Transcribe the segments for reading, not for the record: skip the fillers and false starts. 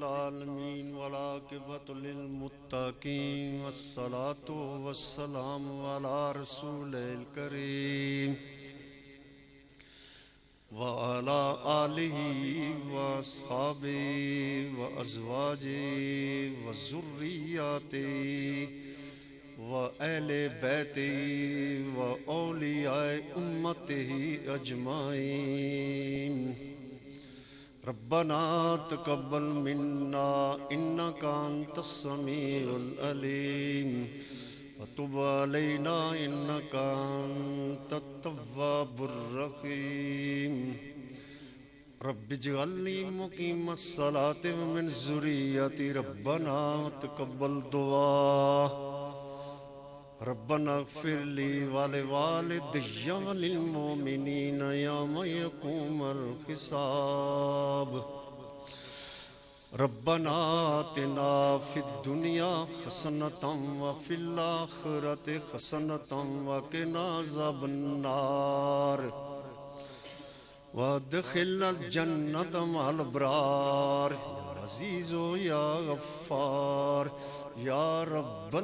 العالمين والعاقبة للمتقين والصلاة والسلام على رسول الكريم وعلى آله وأصحابه وأزواجه وذرياته وأهل بيته وأولياء أمته أجمعين ربنا تقبل منا إنك أنت السميع العليم وتب علينا إنك أنت التواب الرحيم رب اجعلني مقيم الصلاة ومن ذريتي ربنا تقبل دعاء ربنا اغفر لي ولوالدي وللمؤمنين يوم يقوم الحساب ربنا آتنا في الدنيا حسنة وفي الآخرة حسنة وقنا عذاب النار وادخلنا الجنة مع الأبرار يا عزيز يا غفار يا رب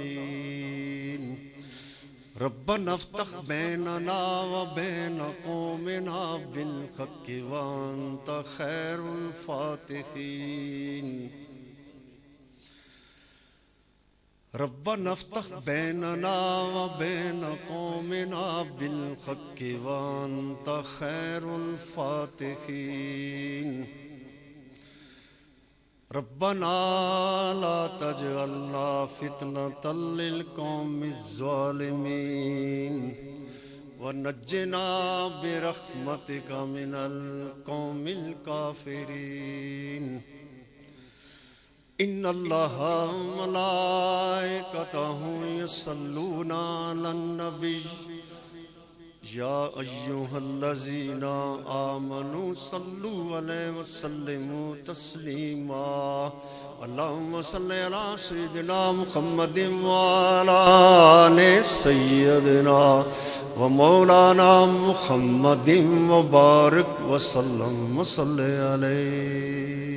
العالمين ربنا افتح بيننا وبين قومنا بالحق وأنت خير الفاتحين ربنا افتح بيننا وبين قومنا بالحق وأنت خير الفاتحين ربنا لا تجعلنا فتنة للقوم الظالمين ونجنا برحمتك من القوم الكافرين إن الله وملائكته يصلون على النبي يا أيها الذين آمنوا صلوا عليه وسلموا تسليما اللهم صل على سيدنا محمد وعلى آل سيدنا ومولانا محمد وبارك وسلم وصل عليه